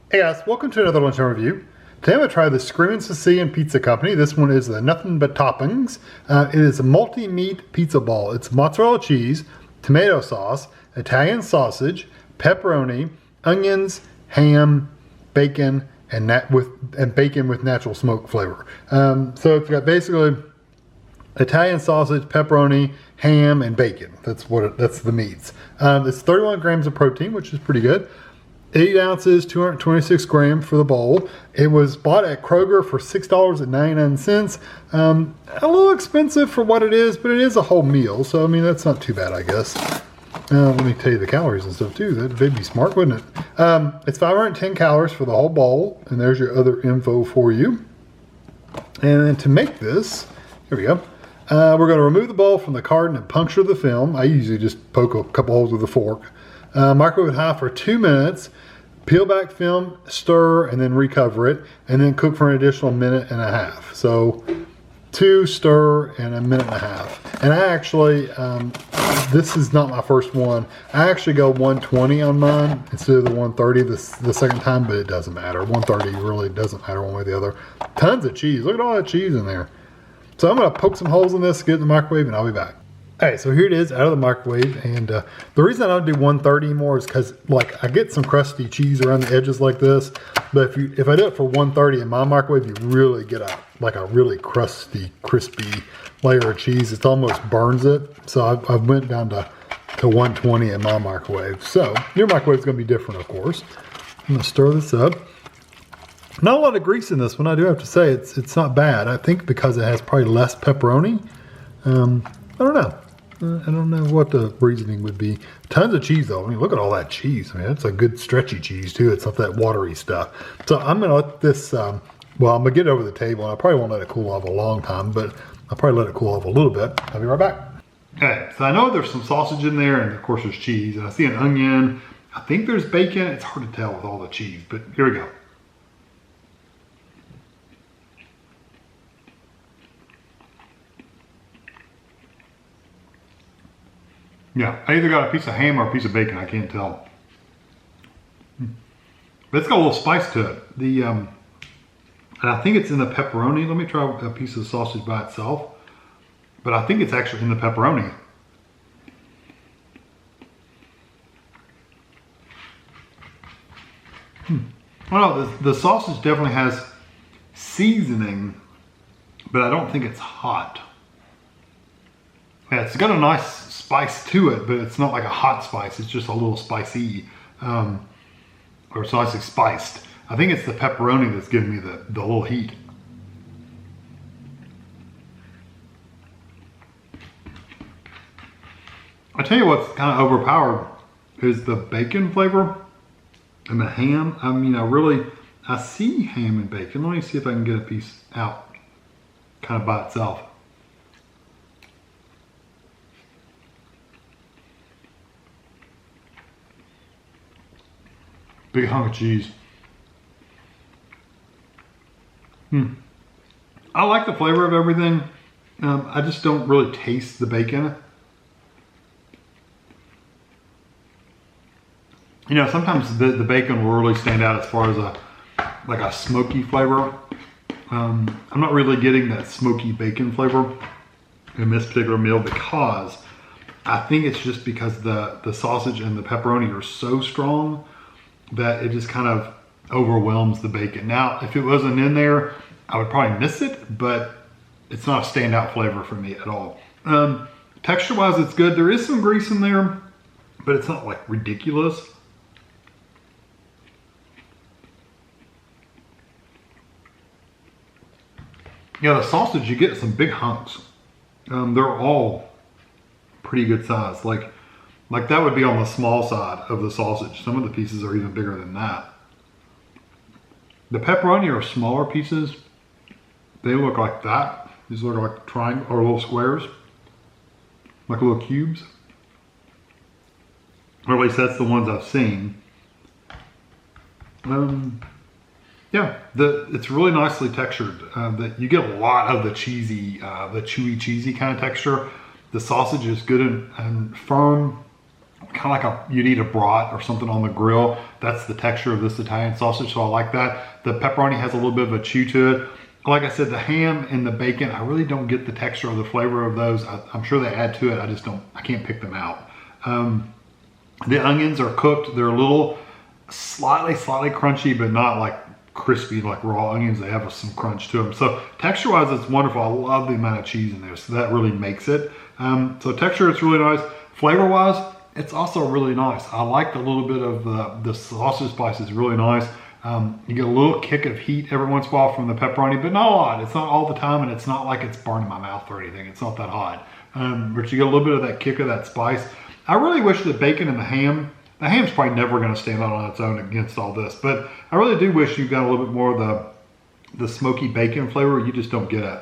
Hey guys, welcome to another Lunchtime review. Today I'm going to try the Screamin Sicilian Pizza Company. This one is the Nothin But Toppings. It is a multi-meat pizza ball. It's mozzarella cheese, tomato sauce, Italian sausage, pepperoni, onions, ham, bacon, and bacon with natural smoke flavor. So it's got basically Italian sausage, pepperoni, ham, and bacon. That's the meats. It's 31 grams of protein, which is pretty good. 8 ounces, 226 grams for the bowl. It was bought at Kroger for $6.99. A little expensive for what it is, but it is a whole meal, so I mean that's not too bad, I guess. Let me tell you the calories and stuff too. That'd be smart, wouldn't it? It's 510 calories for the whole bowl, and there's your other info for you. And then to make this, here we go. We're going to remove the bowl from the carton and puncture the film. I usually just poke a couple holes with a fork. Microwave high for 2 minutes. Peel back film, stir, and then recover it, and then cook for an additional minute and a half. So 2, stir, and a minute and a half. And I actually, this is not my first one. I actually go 120 on mine instead of the 130 the second time, but it doesn't matter. 130 really doesn't matter one way or the other. Tons of cheese. Look at all that cheese in there. So I'm going to poke some holes in this, get it in the microwave, and I'll be back. Alright, so here it is out of the microwave, and the reason I don't do 130 anymore is because like I get some crusty cheese around the edges like this, but if I do it for 130 in my microwave, you really get a really crusty, crispy layer of cheese. It almost burns it. So I went down to 120 in my microwave. So your microwave is going to be different, of course. I'm going to stir this up. Not a lot of grease in this one, I do have to say. It's not bad. I think because it has probably less pepperoni. I don't know. I don't know what the reasoning would be. Tons of cheese though. I mean, look at all that cheese. I mean, it's a good stretchy cheese too. It's not that watery stuff. So I'm going to let this, well, I'm going to get it over the table. And I probably won't let it cool off a long time, but I'll probably let it cool off a little bit. I'll be right back. Okay, so I know there's some sausage in there, and of course there's cheese. And I see an onion. I think there's bacon. It's hard to tell with all the cheese, but here we go. Yeah, I either got a piece of ham or a piece of bacon. I can't tell. But it's got a little spice to it. And I think it's in the pepperoni. Let me try a piece of sausage by itself. But I think it's actually in the pepperoni. Well, the sausage definitely has seasoning, but I don't think it's hot. Yeah, it's got a nice spice to it, but it's not like a hot spice. It's just a little spicy, or it's nicely spiced. I think it's the pepperoni that's giving me the little heat. I tell you what's kind of overpowered is the bacon flavor and the ham. I mean, I see ham and bacon. Let me see if I can get a piece out kind of by itself. Big hunk of cheese. I like the flavor of everything. I just don't really taste the bacon. You know, sometimes the bacon will really stand out as far as a smoky flavor. I'm not really getting that smoky bacon flavor in this particular meal because I think it's just because the sausage and the pepperoni are so strong that it just kind of overwhelms the bacon. Now, if it wasn't in there, I would probably miss it, but it's not a standout flavor for me at all. Texture-wise, it's good. There is some grease in there, but it's not like ridiculous. Yeah, the sausage, you get some big hunks. They're all pretty good size. Like that would be on the small side of the sausage. Some of the pieces are even bigger than that. The pepperoni are smaller pieces. They look like that. These look like triangles or little squares, like little cubes. Or at least that's the ones I've seen. Yeah, it's really nicely textured. You get a lot of the chewy cheesy kind of texture. The sausage is good and firm. kind of like you'd eat a brat or something on the grill. That's the texture of this Italian sausage, so I like that. The pepperoni has a little bit of a chew to it. Like I said, the ham and the bacon, I really don't get the texture or the flavor of those. I'm sure they add to it, I can't pick them out. The onions are cooked. They're a little slightly crunchy, but not like crispy like raw onions. They have some crunch to them. So texture-wise, it's wonderful. I love the amount of cheese in there, so that really makes it. So texture, it's really nice. Flavor-wise, it's also really nice. I like the little bit of the sausage spice is really nice. You get a little kick of heat every once in a while from the pepperoni, but not a lot. It's not all the time, and it's not like it's burning my mouth or anything. It's not that hot. But you get a little bit of that kick of that spice. I really wish the bacon and the ham's probably never going to stand out on its own against all this, but I really do wish you got a little bit more of the smoky bacon flavor. You just don't get it.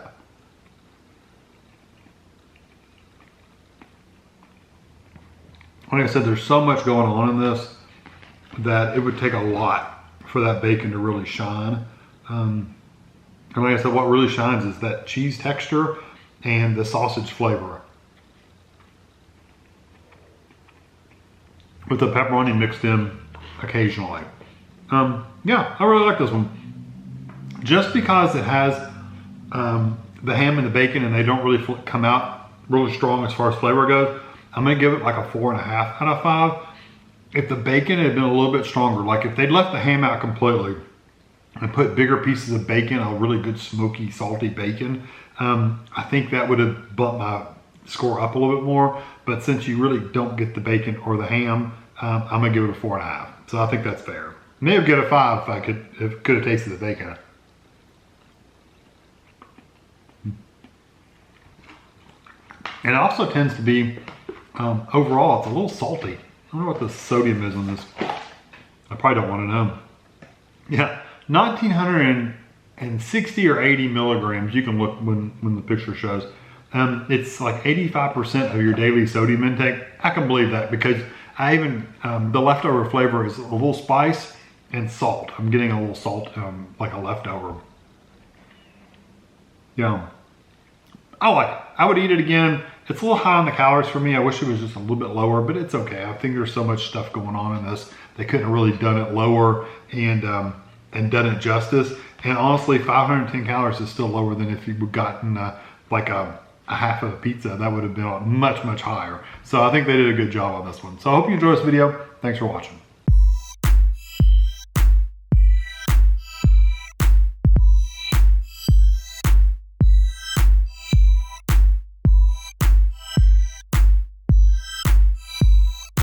Like I said, there's so much going on in this that it would take a lot for that bacon to really shine. And like I said, what really shines is that cheese texture and the sausage flavor, with the pepperoni mixed in occasionally. Yeah, I really like this one. Just because it has the ham and the bacon and they don't really come out really strong as far as flavor goes, I'm gonna give it like a 4.5 out of 5. If the bacon had been a little bit stronger, like if they'd left the ham out completely and put bigger pieces of bacon, a really good smoky, salty bacon, I think that would have bumped my score up a little bit more. But since you really don't get the bacon or the ham, I'm gonna give it a 4.5. So I think that's fair. Maybe I'd give it a 5 if I could have tasted the bacon. And it also tends to be, overall, it's a little salty. I don't know what the sodium is on this. I probably don't want to know. Yeah, 1,960 or 80 milligrams. You can look when the picture shows. It's like 85% of your daily sodium intake. I can believe that because the leftover flavor is a little spice and salt. I'm getting a little salt, like a leftover. Yeah, I like it. I would eat it again. It's a little high on the calories for me. I wish it was just a little bit lower, but it's okay. I think there's so much stuff going on in this. They couldn't have really done it lower and done it justice. And honestly, 510 calories is still lower than if you'd gotten like a half of a pizza. That would have been much, much higher. So I think they did a good job on this one. So I hope you enjoyed this video. Thanks for watching.